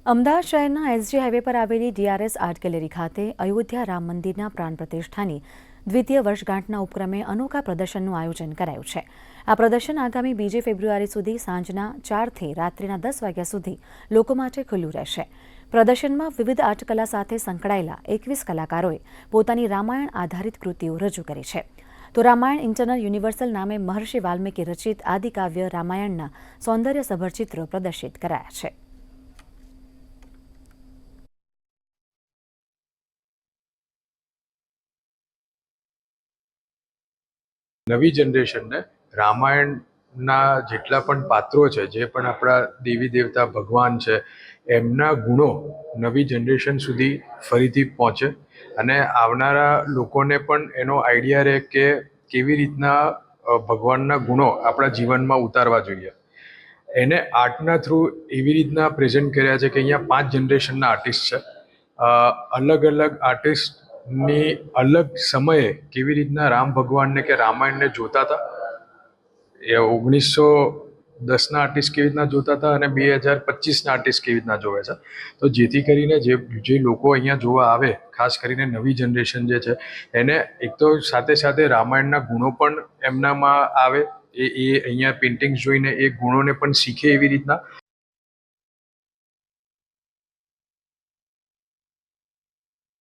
અમદાવાદ શહેરના SG highway પર આવેલી ડીઆરએસ આર્ટ ગેલેરી ખાતે અયોધ્યા રામ મંદિરના પ્રાણ પ્રતિષ્ઠાની દ્વિતીય વર્ષગાંઠના ઉપક્રમે અનોખા પ્રદર્શનનું આયોજન કરાયું છે. આ પ્રદર્શન આગામી 2 ફેબ્રુઆરી સુધી સાંજના 4થી રાત્રિના 10 વાગ્યા સુધી લોકો માટે ખુલ્લું રહેશે. પ્રદર્શનમાં વિવિધ આર્ટકલા સાથે સંકળાયેલા 21 કલાકારોએ પોતાની રામાયણ આધારિત કૃતિઓ રજૂ કરી છે. તો રામાયણ ઇન્ટરનલ યુનિવર્સલ નામે મહર્ષિ વાલ્મીકી રચિત આદિકાવ્ય રામાયણના સૌંદર્યસભર ચિત્રો પ્રદર્શિત કરાયા છે. નવી જનરેશનને રામાયણના જેટલા પણ પાત્રો છે, જે પણ આપણા દેવી દેવતા ભગવાન છે, એમના ગુણો નવી જનરેશન સુધી ફરીથી પહોંચે અને આવનારા લોકોને પણ એનો આઈડિયા રહે કે કેવી રીતના ભગવાનના ગુણો આપણા જીવનમાં ઉતારવા જોઈએ. એને આર્ટના થ્રુ એવી રીતના પ્રેઝન્ટ કર્યા છે કે અહીંયા 5 જનરેશનના આર્ટિસ્ટ છે. અલગ અલગ આર્ટિસ્ટની અલગ સમયે કેવી રીતના રામ ભગવાનને કે રામાયણને જોતા હતા, એ 1910ના આર્ટિસ્ટ કેવી રીતના જોતા હતા અને 2025ના આર્ટિસ્ટ કેવી રીતના જોવે છે. તો જેથી કરીને જે લોકો અહીંયા જોવા આવે, ખાસ કરીને નવી જનરેશન જે છે, એને એક તો સાથે સાથે રામાયણના ગુણો પણ એમનામાં આવે, એ અહીંયા પેઇન્ટિંગ્સ જોઈને એ ગુણોને પણ શીખે એવી રીતના,